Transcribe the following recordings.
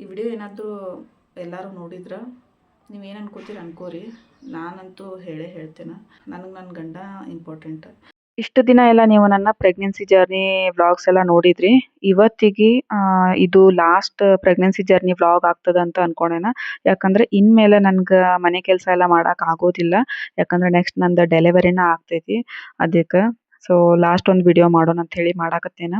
ಈ ವಿಡಿಯೋ ಏನಾದರೂ ಎಲ್ಲರೂ ನೋಡಿದ್ರೆ ನೀವೇನು ಅನ್ಕೋತೀರಿ ಅನ್ಕೋರಿ. ನಾನಂತೂ ಹೇಳ್ತೇನೆ, ನನಗೆ ನನ್ನ ಗಂಡ ಇಂಪಾರ್ಟೆಂಟ್. ಇಷ್ಟು ದಿನ ಎಲ್ಲ ನೀವು ನನ್ನ ಪ್ರೆಗ್ನೆನ್ಸಿ ಜರ್ನಿ ವ್ಲಾಗ್ಸ್ ಎಲ್ಲ ನೋಡಿದ್ರಿ. ಇವತ್ತಿಗೆ ಇದು ಲಾಸ್ಟ್ ಪ್ರೆಗ್ನೆನ್ಸಿ ಜರ್ನಿ ವ್ಲಾಗ್ ಆಗ್ತದೆ ಅಂತ ಅನ್ಕೊಂಡೇನ. ಯಾಕಂದ್ರೆ ಇನ್ಮೇಲೆ ನನ್ಗೆ ಮನೆ ಕೆಲಸ ಎಲ್ಲ ಮಾಡಕ್ ಆಗೋದಿಲ್ಲ. ಯಾಕಂದ್ರೆ ನೆಕ್ಸ್ಟ್ ನಂದು ಡೆಲಿವರಿನ ಆಗ್ತೈತಿ. ಅದಕ್ಕೆ ಸೊ ಲಾಸ್ಟ್ ಒಂದು ವಿಡಿಯೋ ಮಾಡೋಣ ಅಂತ ಹೇಳಿ ಮಾಡಾಕತ್ತೇನ.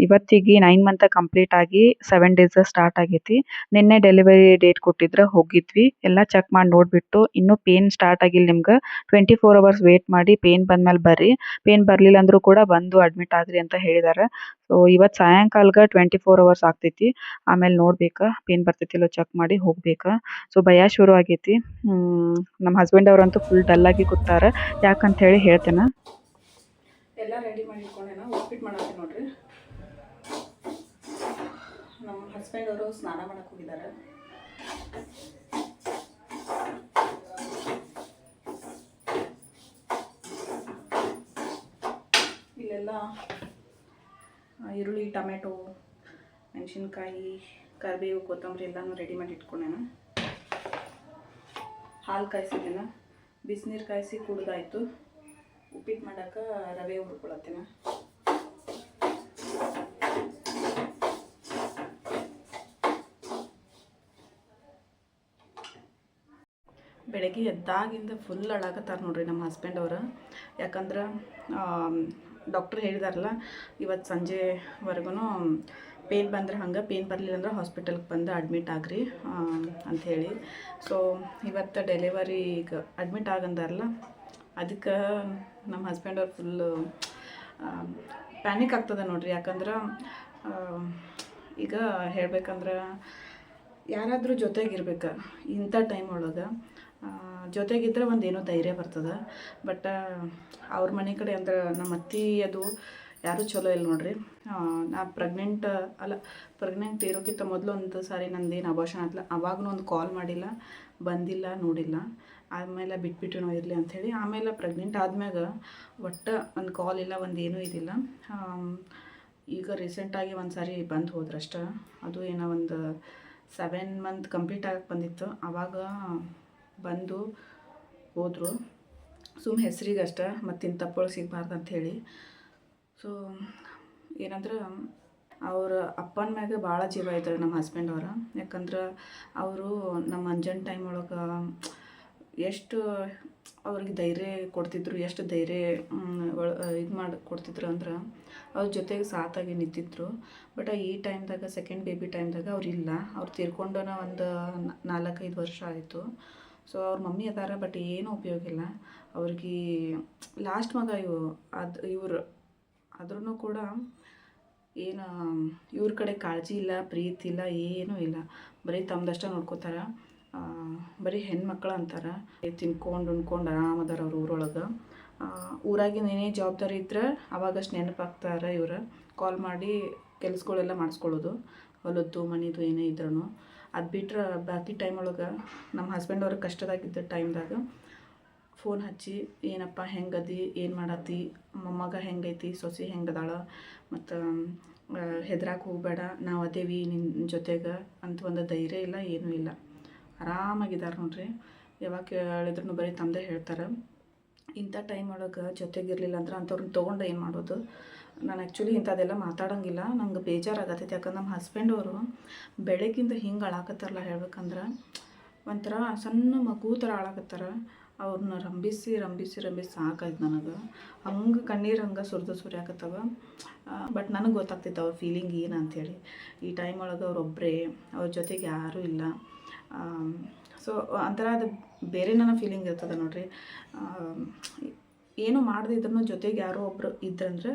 ಇವತ್ತಿಗೆ 9 ಮಂತ್ ಕಂಪ್ಲೀಟ್ ಆಗಿ 7 ಡೇಸ್ ಸ್ಟಾರ್ಟ್ ಆಗೈತಿ. ನಿನ್ನೆ ಡೆಲಿವರಿ ಡೇಟ್ ಕೊಟ್ಟಿದ್ರೆ ಹೋಗಿದ್ವಿ. ಎಲ್ಲ ಚೆಕ್ ಮಾಡಿ ನೋಡ್ಬಿಟ್ಟು ಇನ್ನೂ ಪೇನ್ ಸ್ಟಾರ್ಟ್ ಆಗಿಲ್ಲ ನಿಮ್ಗೆ 24 ಅವರ್ಸ್ ವೇಟ್ ಮಾಡಿ ಪೇನ್ ಬಂದ್ಮೇಲೆ ಬರ್ರಿ. ಪೇನ್ ಬರಲಿಲ್ಲ ಅಂದ್ರೂ ಕೂಡ ಬಂದು ಅಡ್ಮಿಟ್ ಆಗ್ರಿ ಅಂತ ಹೇಳಿದಾರೆ. ಸೊ ಇವತ್ತು ಸಾಯಂಕಾಲಕ್ಕೆ 24 ಅವರ್ಸ್ ಆಗ್ತೈತಿ. ಆಮೇಲೆ ನೋಡ್ಬೇಕಾ ಪೇನ್ ಬರ್ತೈತಿಲ್ಲೋ ಚೆಕ್ ಮಾಡಿ ಹೋಗ್ಬೇಕಾ. ಸೊ ಭಯ ಶುರು ಆಗೈತಿ. ನಮ್ಮ ಹಸ್ಬೆಂಡ್ ಅವರಂತೂ ಫುಲ್ ಡಲ್ ಆಗಿ ಕೂತಾರೆ. ಯಾಕಂತ ಹೇಳಿ ಹೇಳ್ತೇನೆ. ಎಲ್ಲ ರೆಡಿ ಮಾಡಿ ಇಟ್ಕೊಂಡೇನ. ಉಪ್ಪಿಟ್ಟು ಮಾಡಕ್ಕೆ ನೋಡ್ರಿ. ನಮ್ಮ ಹಸ್ಬೆಂಡ್ ಅವರು ಸ್ನಾನ ಮಾಡಕ್ಕೆ ಹೋಗಿದ್ದಾರೆ. ಇಲ್ಲೆಲ್ಲ ಈರುಳ್ಳಿ, ಟೊಮೆಟೊ, ಮೆಣಸಿನ್ಕಾಯಿ, ಕರಿಬೇವು, ಕೊತ್ತಂಬರಿ ಎಲ್ಲನೂ ರೆಡಿ ಮಾಡಿ ಇಟ್ಕೊಂಡೇನ. ಹಾಲು ಕಾಯಿಸಿದ್ದೇನೆ, ಬಿಸಿನೀರು ಕಾಯಿಸಿ ಕುಡ್ದಾಯ್ತು. ಉಪ್ಪಿಟ್ಟು ಮಾಡೋಕೆ ರವೆ ಹುರ್ಕೊಳತ್ತೇನೆ. ಬೆಳಗ್ಗೆ ಎದ್ದಾಗಿಂದ ಫುಲ್ ಅಳಾಕತ್ತಾರೆ ನೋಡ್ರಿ ನಮ್ಮ ಹಸ್ಬೆಂಡ್ ಅವರು. ಯಾಕಂದ್ರೆ ಡಾಕ್ಟ್ರ್ ಹೇಳಿದಾರಲ್ಲ ಇವತ್ತು ಸಂಜೆವರೆಗೂ ಪೇನ್ ಬಂದರೆ ಹಂಗೆ, ಪೇನ್ ಬರಲಿಲ್ಲ ಅಂದ್ರೆ ಹಾಸ್ಪಿಟಲ್ಗೆ ಬಂದು ಅಡ್ಮಿಟ್ ಆಗ್ರಿ ಅಂಥೇಳಿ. ಸೊ ಇವತ್ತು ಡೆಲಿವರಿಗೆ ಅಡ್ಮಿಟ್ ಆಗಂದಾರಲ್ಲ, ಅದಕ್ಕೆ ನಮ್ಮ ಹಸ್ಬೆಂಡ್ ಅವ್ರು ಫುಲ್ಲು ಪ್ಯಾನಿಕ್ ಆಗ್ತದೆ ನೋಡ್ರಿ. ಯಾಕಂದ್ರೆ ಈಗ ಹೇಳ್ಬೇಕಂದ್ರೆ ಯಾರಾದರೂ ಜೊತೆಗಿರ್ಬೇಕು ಇಂಥ ಟೈಮ್ ಒಳಗೆ. ಜೊತೆಗಿದ್ರೆ ಒಂದು ಏನೋ ಧೈರ್ಯ ಬರ್ತದೆ. ಬಟ್ ಅವ್ರ ಮನೆ ಕಡೆ ಅಂದ್ರೆ ನಮ್ಮ ಅತ್ತೆ ಅದು ಯಾರೂ ಚಲೋ ಇಲ್ಲ ನೋಡ್ರಿ. ನಾ ಪ್ರೆಗ್ನೆಂಟ್ ಇರೋಕ್ಕಿಂತ ಮೊದಲು ಒಂದು ಸಾರಿ ನಂದೇನು ಅಬೋಷನ್ ಆಯ್ತಲ್ಲ, ಅವಾಗೂ ಒಂದು ಕಾಲ್ ಮಾಡಿಲ್ಲ, ಬಂದಿಲ್ಲ, ನೋಡಿಲ್ಲ. ಆಮೇಲೆ ಬಿಟ್ಬಿಟ್ಟು ಇರಲಿ ಅಂಥೇಳಿ. ಆಮೇಲೆ ಪ್ರೆಗ್ನೆಂಟ್ ಆದ್ಮ್ಯಾಗ ಒಟ್ಟು ಒಂದು ಕಾಲ್ ಇಲ್ಲ, ಒಂದು ಏನೂ ಇದಿಲ್ಲ. ಈಗ ರೀಸೆಂಟಾಗಿ ಒಂದು ಸಾರಿ ಬಂದು ಹೋದ್ರಷ್ಟ. ಅದು ಏನೋ ಒಂದು 7 ಮಂತ್ ಕಂಪ್ಲೀಟ್ ಆಗಕ್ಕೆ ಬಂದಿತ್ತು. ಆವಾಗ ಬಂದು ಹೋದರು. ಸುಮ್ಮ ಹೆಸರಿಗಷ್ಟೆ, ಮತ್ತಿನ್ನು ತಪ್ಪೊಳು ಸಿಗಬಾರ್ದು ಅಂಥೇಳಿ. ಸೊ ಏನಂದ್ರೆ ಅವ್ರ ಅಪ್ಪನ ಮ್ಯಾಗ ಭಾಳ ಜೀವ ಇದ್ದಾರೆ ನಮ್ಮ ಹಸ್ಬೆಂಡ್ ಅವರ. ಯಾಕಂದ್ರೆ ಅವರು ನಮ್ಮ ಅಂಜನ್ ಟೈಮ್ ಒಳಗೆ ಎಷ್ಟು ಅವ್ರಿಗೆ ಧೈರ್ಯ ಕೊಡ್ತಿದ್ರು, ಎಷ್ಟು ಧೈರ್ಯ ಇದು ಮಾಡಿ ಕೊಡ್ತಿದ್ರು ಅಂದ್ರೆ ಅವ್ರ ಜೊತೆಗೆ ಸಾತಾಗಿ ನಿಂತಿದ್ರು. ಬಟ್ ಈ ಟೈಮ್ದಾಗ, ಸೆಕೆಂಡ್ ಬೇಬಿ ಟೈಮ್ದಾಗ ಅವ್ರಿಲ್ಲ. ಅವ್ರು ತೀರ್ಕೊಂಡನ ಒಂದು 4-5 ವರ್ಷ ಆಯಿತು. ಸೊ ಅವ್ರ ಮಮ್ಮಿ ಅದಾರ, ಬಟ್ ಏನೂ ಉಪಯೋಗ ಇಲ್ಲ ಅವ್ರಿಗೆ. ಲಾಸ್ಟ್ ಮಗ ಇವರು ಆದ್ರೂ ಕೂಡ ಏನು ಇವ್ರ ಕಡೆ ಕಾಳಜಿ ಇಲ್ಲ, ಪ್ರೀತಿ ಇಲ್ಲ, ಏನೂ ಇಲ್ಲ. ಬರೀ ತಮ್ಮದಷ್ಟ ನೋಡ್ಕೋತಾರೆ. ಬರೀ ಹೆಣ್ಮಕ್ಳು ಅಂತಾರೆ. ತಿನ್ಕೊಂಡು ಉಣ್ಕೊಂಡು ಆರಾಮದಾರ ಅವ್ರ ಊರೊಳಗೆ. ಊರಾಗಿನ ಏನೇ ಜವಾಬ್ದಾರಿ ಇದ್ರೆ ಅವಾಗಷ್ಟು ನೆನಪಾಗ್ತಾರೆ ಇವ್ರು. ಕಾಲ್ ಮಾಡಿ ಕೆಲಸಗಳೆಲ್ಲ ಮಾಡಿಸ್ಕೊಳ್ಳೋದು, ಹೊಲದ್ದು ಮನೆದು ಏನೇ ಇದ್ರೂ. ಅದು ಬಿಟ್ರೆ ಬಾಕಿ ಟೈಮ್ ಒಳಗೆ ನಮ್ಮ ಹಸ್ಬೆಂಡ್ ಅವ್ರಿಗೆ ಕಷ್ಟದಾಗಿದ್ದ ಟೈಮ್ದಾಗ ಫೋನ್ ಹಚ್ಚಿ ಏನಪ್ಪ ಹೆಂಗದಿ, ಏನು ಮಾಡತ್ತಿ, ಮೊಮ್ಮಗ ಹೆಂಗೈತಿ, ಸೊಸೆ ಹೆಂಗದಾಳ, ಮತ್ತು ಹೆದ್ರಾಕೆ ಹೋಗಬೇಡ, ನಾವು ಅದೇವಿ ನಿನ್ನ ಜೊತೆಗೆ ಅಂತ ಒಂದು ಧೈರ್ಯ ಇಲ್ಲ, ಏನೂ ಇಲ್ಲ. ಆರಾಮಾಗಿದ್ದಾರೆ ನೋಡ್ರಿ. ಯಾವಾಗ ಹೇಳಿದ್ರು ಬರೀ ತಮ್ಮದೇ ಹೇಳ್ತಾರೆ. ಇಂಥ ಟೈಮ್ ಒಳಗೆ ಜೊತೆಗಿರಲಿಲ್ಲ ಅಂದ್ರೆ ಅಂಥವ್ರನ್ನ ತೊಗೊಂಡು ಏನು ಮಾಡೋದು. ನಾನು ಆ್ಯಕ್ಚುಲಿ ಇಂಥದ್ದೆಲ್ಲ ಮಾತಾಡೋಂಗಿಲ್ಲ, ನಂಗೆ ಬೇಜಾರಾಗತ್ತೈತೆ. ಯಾಕಂದ್ರೆ ನಮ್ಮ ಹಸ್ಬೆಂಡ್ ಅವರು ಬೆಳಗ್ಗಿಂದ ಹಿಂಗೆ ಅಳಾಕತ್ತಾರಲ್ಲ, ಹೇಳ್ಬೇಕಂದ್ರೆ ಒಂಥರ ಸಣ್ಣ ಮಗು ಥರ ಅಳಾಕತ್ತಾರ. ಅವ್ರನ್ನ ರಂಬಿಸಿ ಸಾಕಾಯ್ತು ನನಗೆ. ಹಂಗೆ ಕಣ್ಣೀರು ಹಂಗೆ ಸುರಿಯಾಕತ್ತವ. ಬಟ್ ನನಗೆ ಗೊತ್ತಾಗ್ತೈತೆ ಅವ್ರ ಫೀಲಿಂಗ್ ಏನು ಅಂಥೇಳಿ. ಈ ಟೈಮ್ ಒಳಗೆ ಅವ್ರೊಬ್ಬರೇ, ಅವ್ರ ಜೊತೆಗೆ ಯಾರೂ ಇಲ್ಲ. ಸೊ ಒಂಥರ ಅದು ಬೇರೆ ನನ್ನ ಫೀಲಿಂಗ್ ಇರ್ತದೆ ನೋಡ್ರಿ. ಏನೂ ಮಾಡದೇ ಇದ್ರೂ ಜೊತೆಗೆ ಯಾರೋ ಒಬ್ಬರು ಇದ್ರಂದ್ರೆ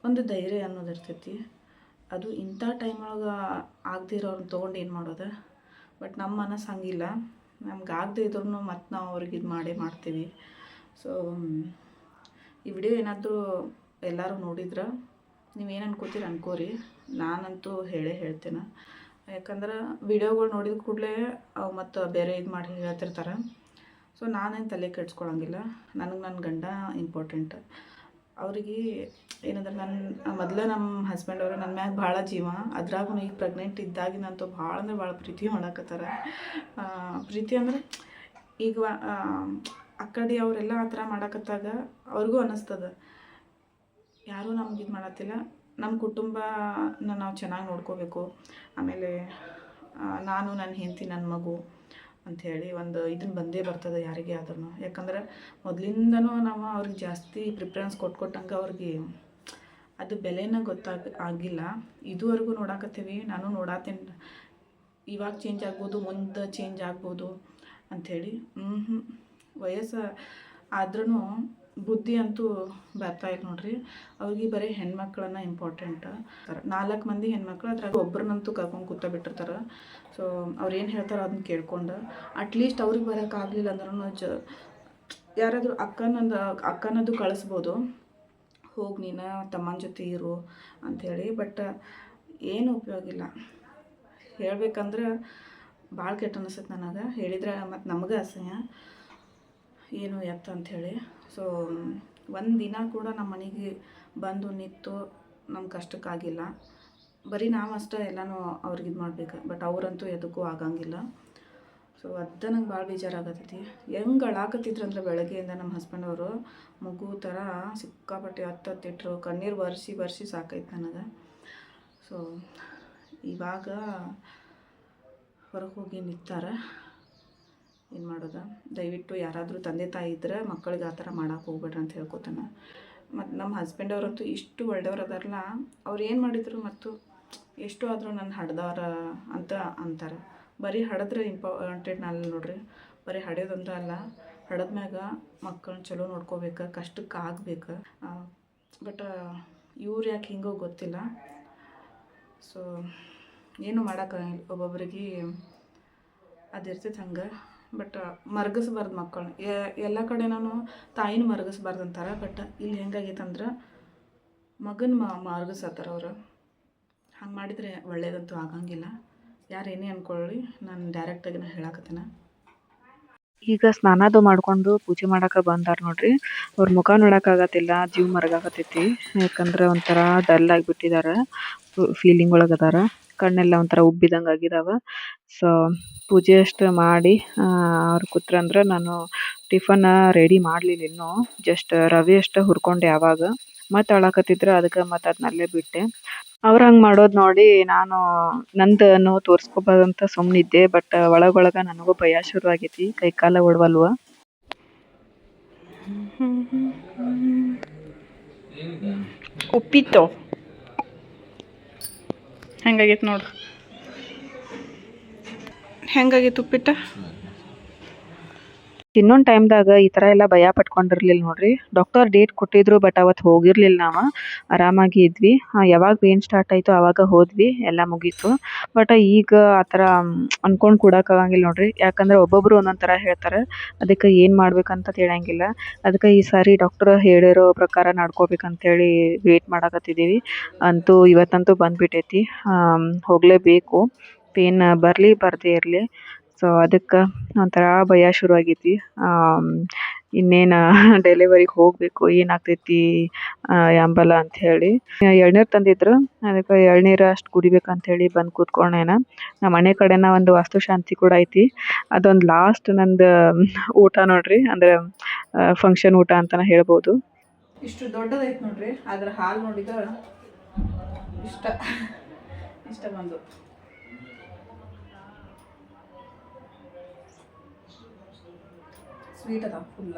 ಒಂದು ಧೈರ್ಯ ಅನ್ನೋದು ಇರ್ತೈತಿ. ಅದು ಇಂಥ ಟೈಮ್ ಒಳಗೆ ಆಗದೇ ಇರೋರನ್ನ ತೊಗೊಂಡು ಏನು ಮಾಡೋದು. ಬಟ್ ನಮ್ಮ ಮನಸ್ಸು ಹಂಗಿಲ್ಲ. ನಮ್ಗೆ ಆಗದೆ ಇದ್ರೂ ಮತ್ತು ನಾವು ಅವ್ರಿಗೆ ಇದು ಮಾಡ್ತೀವಿ. ಸೊ ಈ ವಿಡಿಯೋ ಏನಾದರೂ ಎಲ್ಲರೂ ನೋಡಿದ್ರೆ ನೀವೇನು ಅನ್ಕೋತೀರಿ ಅನ್ಕೋರಿ. ನಾನಂತೂ ಹೇಳ್ತೇನೆ. ಯಾಕಂದ್ರೆ ವಿಡಿಯೋಗಳು ನೋಡಿದ ಕೂಡಲೇ ಅವು ಮತ್ತು ಬೇರೆ ಇದು ಮಾಡಿ ಹೇಳ್ತಿರ್ತಾರೆ. ಸೊ ನಾನೇನು ತಲೆ ಕೆಡ್ಸ್ಕೊಳಂಗಿಲ್ಲ. ನನಗೆ ನನ್ನ ಗಂಡ ಇಂಪಾರ್ಟೆಂಟ್. ಅವ್ರಿಗೆ ಏನಂದ್ರೆ ನನ್ನ ಮೊದಲು ನಮ್ಮ ಹಸ್ಬೆಂಡ್ ಅವರು ನನ್ನ ಮ್ಯಾಗ ಭಾಳ ಜೀವ, ಅದ್ರಾಗೂ ಈಗ ಪ್ರೆಗ್ನೆಂಟ್ ಇದ್ದಾಗಿನಂತೂ ಭಾಳ ಅಂದ್ರೆ ಭಾಳ ಪ್ರೀತಿ ಮಾಡಕತ್ತಾರ. ಪ್ರೀತಿ ಅಂದ್ರೆ ಈಗ ಆ ಕಡೆ ಅವರೆಲ್ಲ ಆ ಥರ ಮಾಡಕತ್ತಾಗ ಅವ್ರಿಗೂ ಅನ್ನಿಸ್ತದ ಯಾರೂ ನಮ್ಗೆ ಇದು ಮಾಡತ್ತಿಲ್ಲ, ನಮ್ಮ ಕುಟುಂಬನ ನಾವು ಚೆನ್ನಾಗಿ ನೋಡ್ಕೋಬೇಕು, ಆಮೇಲೆ ನಾನು ನನ್ನ ಹೆಂಡತಿ ನನ್ನ ಮಗು ಅಂಥೇಳಿ ಒಂದು ಇದನ್ನು ಬಂದೇ ಬರ್ತದೆ ಯಾರಿಗೆ ಆದ್ರೂ. ಯಾಕಂದ್ರೆ ಮೊದಲಿಂದನೂ ನಾವು ಅವ್ರಿಗೆ ಜಾಸ್ತಿ ಪ್ರಿಫರೆನ್ಸ್ ಕೊಟ್ಟಂಗೆ ಅವ್ರಿಗೆ ಅದು ಬೆಲೆನ ಆಗಿಲ್ಲ. ಇದುವರೆಗೂ ನೋಡಾಕತ್ತೀವಿ, ನಾನು ನೋಡಾತೀನಿ. ಇವಾಗ ಚೇಂಜ್ ಆಗ್ಬೋದು, ಮುಂದೆ ಚೇಂಜ್ ಆಗ್ಬೋದು ಅಂಥೇಳಿ. ವಯಸ್ಸು ಆದ್ರೂ ಬುದ್ಧಿ ಅಂತೂ ಬರ್ತಾಯಿಲ್ಲ ನೋಡ್ರಿ. ಅವ್ರಿಗೆ ಬರೀ ಹೆಣ್ಮಕ್ಳನ್ನ ಇಂಪಾರ್ಟೆಂಟ್. 4 ಮಂದಿ ಹೆಣ್ಮಕ್ಳು, ಅದ್ರಾಗ ಒಬ್ಬರನ್ನಂತೂ ಕರ್ಕೊಂಡು ಕೂತ್ಬಿಟ್ಟಿರ್ತಾರೆ. ಸೊ ಅವ್ರು ಏನು ಹೇಳ್ತಾರೋ ಅದನ್ನ ಕೇಳ್ಕೊಂಡು ಅಟ್ಲೀಸ್ಟ್ ಅವ್ರಿಗೆ ಬರೋಕ್ಕಾಗಲಿಲ್ಲ ಅಂದ್ರೂ ಯಾರಾದರೂ ಅಕ್ಕನದು ಕಳಿಸ್ಬೋದು, ಹೋಗಿ ನೀನು ತಮ್ಮನ ಜೊತೆ ಇರು ಅಂಥೇಳಿ. ಬಟ್ ಏನು ಉಪಯೋಗ ಇಲ್ಲ. ಹೇಳ್ಬೇಕಂದ್ರೆ ಭಾಳ ಕೆಟ್ಟ ಅನಿಸುತ್ತೆ ನನಗೆ. ಹೇಳಿದ್ರೆ ಮತ್ತು ನಮಗೆ ಅಸಹ್ಯ ಏನು ಎತ್ತ ಅಂಥೇಳಿ. ಸೊ ಒಂದು ದಿನ ಕೂಡ ನಮ್ಮ ಮನೆಗೆ ಬಂದು ನಿಂತು ನಮ್ಮ ಕಷ್ಟಕ್ಕಾಗಿಲ್ಲ. ಬರೀ ನಾವು ಅಷ್ಟೇ ಎಲ್ಲನೂ ಅವ್ರಿಗೆ ಇದು ಮಾಡ್ಬೇಕು, ಬಟ್ ಅವರಂತೂ ಎದಕ್ಕೂ ಆಗಂಗಿಲ್ಲ. ಸೊ ಅದು ನಂಗೆ ಭಾಳ ಬೇಜಾರಾಗತ್ತೈತಿ. ಹೆಂಗೆ ಅಳಾಕತ್ತಿದ್ರು ಅಂದ್ರೆ ಬೆಳಗ್ಗೆಯಿಂದ ನಮ್ಮ ಹಸ್ಬೆಂಡ್ ಅವರು ಮಗು ಥರ ಸಿಕ್ಕಾಪಟ್ಟೆ ಹತ್ತಿಟ್ರು, ಕಣ್ಣೀರು ಬರ್ಸಿ ಸಾಕೈತೆ ನನಗೆ. ಸೊ ಇವಾಗ ಹೊರಗೆ ಹೋಗಿ ನಿಂತಾರೆ, ಏನು ಮಾಡೋದು. ದಯವಿಟ್ಟು ಯಾರಾದರೂ ತಂದೆ ತಾಯಿ ಇದ್ದರೆ ಮಕ್ಕಳಿಗೆ ಆ ಥರ ಮಾಡೋಕೆ ಹೋಗ್ಬೇಡ್ರಿ ಅಂತ ಹೇಳ್ಕೊತಾನೆ. ಮತ್ತು ನಮ್ಮ ಹಸ್ಬೆಂಡ್ ಅವರಂತೂ ಇಷ್ಟು ಒಳ್ಳೆಯವ್ರು ಅದಾರಲ್ಲ, ಅವ್ರು ಏನು ಮಾಡಿದ್ರು ಮತ್ತು ಎಷ್ಟು ಆದರೂ ನನ್ನ ಹಡ್ದವ್ರ ಅಂತ ಅಂತಾರೆ. ಬರೀ ಹಡಿದ್ರೆ ಇಂಪಾರ್ಟೆಂಟ್ ಅಲ್ಲ ನೋಡ್ರಿ, ಬರೀ ಹಡಿಯೋದಂತ ಅಲ್ಲ, ಹಡದ್ಮ್ಯಾಗ ಮಕ್ಕಳನ್ನ ಚಲೋ ನೋಡ್ಕೋಬೇಕು, ಕಷ್ಟಕ್ಕೆ ಆಗ್ಬೇಕು. ಬಟ್ ಇವ್ರು ಯಾಕೆ ಹಿಂಗೋ ಗೊತ್ತಿಲ್ಲ. ಸೊ ಏನು ಮಾಡೋಕ್ಕಾಗಿಲ್ಲ, ಒಬ್ಬೊಬ್ರಿಗೆ ಅದಿರ್ತೈತೆ ಹಂಗೆ. ಬಟ್ ಮರ್ಗಿಸ್ಬಾರ್ದು ಮಕ್ಕಳನ್ನ. ಎಲ್ಲ ಕಡೆ ನಾನು ತಾಯಿನ ಮರ್ಗಿಸ್ಬಾರ್ದು ಅಂತಾರೆ. ಬಟ್ ಇಲ್ಲಿ ಹೆಂಗಾಗೈತೆ ಅಂದ್ರೆ ಮಗನ ಮರ್ಗಿಸತ್ತಾರ ಅವ್ರು. ಹಂಗೆ ಮಾಡಿದರೆ ಒಳ್ಳೇದಂತೂ ಆಗಂಗಿಲ್ಲ. ಯಾರು ಏನೇ ಅಂದ್ಕೊಳ್ಳಿ, ನಾನು ಡೈರೆಕ್ಟಾಗಿ ಹೇಳಕತ್ತೀನಿ. ಈಗ ಸ್ನಾನದು ಮಾಡ್ಕೊಂಡು ಪೂಜೆ ಮಾಡಕ್ಕೆ ಬಂದಾರ ನೋಡ್ರಿ. ಅವ್ರ ಮುಖ ನೋಡೋಕ್ಕಾಗತ್ತಿಲ್ಲ, ಜೀವ ಮರಗಾಕತ್ತೈತಿ. ಯಾಕಂದ್ರೆ ಒಂಥರ ಡಲ್ ಆಗಿಬಿಟ್ಟಿದ್ದಾರೆ, ಫೀಲಿಂಗ್ ಒಳಗೆ ಅದಾರ. ಕಣ್ಣೆಲ್ಲ ಒಂಥರ ಉಬ್ಬಿದಂಗೆ ಆಗಿದಾವ. ಸೊ ಪೂಜೆ ಅಷ್ಟು ಮಾಡಿ ಅವ್ರು ಕೂತ್ರಂದ್ರೆ ನಾನು ಟಿಫನ್ ರೆಡಿ ಮಾಡಲಿಲ್ಲ ಇನ್ನೂ. ಜಸ್ಟ್ ರವೆ ಅಷ್ಟು ಹುರ್ಕೊಂಡೆ ಆವಾಗ. ಮತ್ತು ಅಳಕತ್ತಿದ್ರು, ಅದಕ್ಕೆ ಮತ್ತು ಅದನ್ನಲ್ಲೇ ಬಿಟ್ಟೆ. ಅವ್ರು ಹಂಗೆ ಮಾಡೋದು ನೋಡಿ ನಾನು ನಂದನ್ನು ತೋರಿಸ್ಕೋಬಾರ್ದಂತ ಸುಮ್ಮನಿದ್ದೆ. ಬಟ್ ಒಳಗೊಳಗೆ ನನಗೂ ಭಯ ಶುರುವಾಗೈತಿ, ಕೈಕಾಲ ಓಡವಲ್ವ. ಉಪ್ಪಿಟ್ಟು ಹೆಂಗಾಗೈತೆ ನೋಡು, ಹೆಂಗಾಗೈತೆ ಉಪ್ಪಿಟ್ಟು. ಇನ್ನೊಂದು ಟೈಮ್ದಾಗ ಈ ಥರ ಎಲ್ಲ ಭಯ ಪಟ್ಕೊಂಡಿರ್ಲಿಲ್ಲ ನೋಡ್ರಿ. ಡಾಕ್ಟರ್ ಡೇಟ್ ಕೊಟ್ಟಿದ್ರು, ಬಟ್ ಅವತ್ತು ಹೋಗಿರ್ಲಿಲ್ಲ. ನಾವು ಆರಾಮಾಗಿ ಇದ್ವಿ. ಯಾವಾಗ ಪೇನ್ ಸ್ಟಾರ್ಟ್ ಆಯಿತು ಆವಾಗ ಹೋದ್ವಿ, ಎಲ್ಲ ಮುಗೀತು. ಬಟ್ ಈಗ ಆ ಥರ ಅನ್ಕೊಂಡು ಕೂಡಕ್ಕಾಗಂಗಿಲ್ಲ ನೋಡ್ರಿ. ಯಾಕಂದ್ರೆ ಒಬ್ಬೊಬ್ರು ಒಂದೊಂದು ಥರ ಹೇಳ್ತಾರೆ, ಅದಕ್ಕೆ ಏನು ಮಾಡ್ಬೇಕಂತ ಹೇಳಂಗಿಲ್ಲ. ಅದಕ್ಕೆ ಈ ಸಾರಿ ಡಾಕ್ಟರ್ ಹೇಳಿರೋ ಪ್ರಕಾರ ನಡ್ಕೋಬೇಕಂತೇಳಿ ವೇಟ್ ಮಾಡಕತ್ತಿದ್ದೀವಿ. ಅಂತೂ ಇವತ್ತಂತೂ ಬಂದುಬಿಟ್ಟೈತಿ, ಹೋಗಲೇಬೇಕು. ಪೇನ್ ಬರಲಿ ಬರದೇ ಇರಲಿ. ಸೊ ಅದಕ್ಕೆ ಒಂಥರ ಭಯ ಶುರುವಾಗೈತಿ. ಇನ್ನೇನು ಡೆಲಿವರಿಗೆ ಹೋಗಬೇಕು, ಏನಾಗ್ತೈತಿ ಅಂಬಲ್ಲ ಅಂಥೇಳಿ. ಎಳ್ನೀರು ತಂದಿದ್ರು, ಅದಕ್ಕೆ ಎಳ್ನೀರು ಅಷ್ಟು ಕುಡಿಬೇಕಂಥೇಳಿ ಬಂದು ಕೂತ್ಕೊಂಡೇನ. ನಮ್ಮ ಮನೆ ಕಡೆನ ಒಂದು ವಾಸ್ತುಶಾಂತಿ ಕೂಡ ಐತಿ. ಅದೊಂದು ಲಾಸ್ಟ್ ನಂದು ಊಟ ನೋಡ್ರಿ, ಅಂದರೆ ಫಂಕ್ಷನ್ ಊಟ ಅಂತಲೇ ಹೇಳ್ಬೋದು. ಇಷ್ಟು ದೊಡ್ಡದೈತೆ ನೋಡ್ರಿ, ಅದ್ರ ಹಾಲು ನೋಡಿದ್ರೆ ಇಷ್ಟ ಬಂದು. ಸ್ವೀಟ್ ಅದ ಫುಲ್ಲ.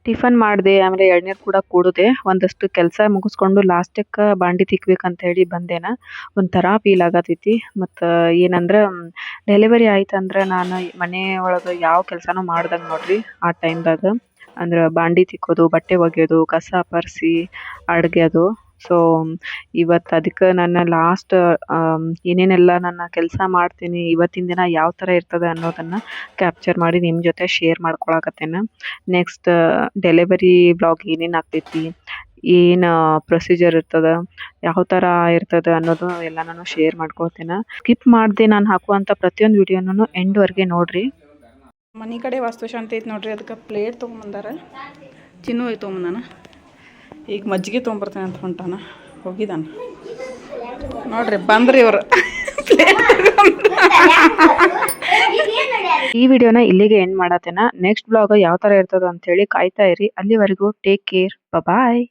ಟಿಫನ್ ಮಾಡಿದೆ, ಆಮೇಲೆ ಎಳ್ನೀರು ಕೂಡ ಕುಡಿದೆ. ಒಂದಷ್ಟು ಕೆಲಸ ಮುಗಿಸ್ಕೊಂಡು ಲಾಸ್ಟಕ್ಕೆ ಬಾಂಡೆ ತಿಕ್ಬೇಕಂತ ಹೇಳಿ ಬಂದೇನ. ಒಂಥರ ಫೀಲ್ ಆಗತೈತಿ. ಮತ್ತು ಏನಂದ್ರೆ ಡೆಲಿವರಿ ಆಯ್ತಂದ್ರೆ ನಾನು ಮನೆ ಒಳಗೆ ಯಾವ ಕೆಲಸನೂ ಮಾಡ್ದಂಗೆ ನೋಡ್ರಿ ಆ ಟೈಮ್ದಾಗ. ಅಂದ್ರೆ ಬಾಂಡೆ ತಿಕ್ಕೋದು, ಬಟ್ಟೆ ಒಗೆಯೋದು, ಕಸ ಪರಿಸಿ ಅಡ್ಗೆದು. ಸೊ ಇವತ್ತು ಅದಕ್ಕೆ ನನ್ನ ಲಾಸ್ಟ್ ಏನೇನೆಲ್ಲ ನನ್ನ ಕೆಲಸ ಮಾಡ್ತೀನಿ, ಇವತ್ತಿನ ದಿನ ಯಾವ ಥರ ಇರ್ತದೆ ಅನ್ನೋದನ್ನು ಕ್ಯಾಪ್ಚರ್ ಮಾಡಿ ನಿಮ್ಮ ಜೊತೆ ಶೇರ್ ಮಾಡ್ಕೊಳಕತ್ತೇನೆ. ನೆಕ್ಸ್ಟ್ ಡೆಲಿವರಿ ಬ್ಲಾಗ್ ಏನೇನು ಆಗ್ತೈತಿ, ಏನು ಪ್ರೊಸೀಜರ್ ಇರ್ತದೆ, ಯಾವ ಥರ ಇರ್ತದೆ ಅನ್ನೋದು ಎಲ್ಲ ನಾನು ಶೇರ್ ಮಾಡ್ಕೊಳ್ತೇನೆ. ಸ್ಕಿಪ್ ಮಾಡದೆ ನಾನು ಹಾಕುವಂಥ ಪ್ರತಿಯೊಂದು ವಿಡಿಯೋನೂ ಎಂಡ್ವರೆಗೆ ನೋಡಿರಿ. ಮನೆ ಕಡೆ ವಾಸ್ತುಶಾಂತಿ ಐತೆ ನೋಡ್ರಿ, ಅದಕ್ಕೆ ಪ್ಲೇಟ್ ತೊಗೊಂಬಂದಾರ. ಚಿನ್ನು ಐತೆ ತೊಗೊಂಬಂದಾನ. ಈಗ ಮಜ್ಜಿಗೆ ತೊಗೊಂಬರ್ತೇನೆ ಅಂತ ಹೊಂಟಾನ, ಹೋಗಿದ್ದಾನ ನೋಡ್ರಿ. ಬಂದ್ರಿ ಇವರು ಈ ವಿಡಿಯೋನ ಇಲ್ಲಿಗೆ ಎಂಡ್ ಮಾಡತ್ತೇನ. ನೆಕ್ಸ್ಟ್ ಬ್ಲಾಗ್ ಯಾವ ಥರ ಇರ್ತದ ಅಂತ ಹೇಳಿ ಕಾಯ್ತಾ ಇರಿ. ಅಲ್ಲಿವರೆಗೂ ಟೇಕ್ ಕೇರ್, ಬಾಯ್.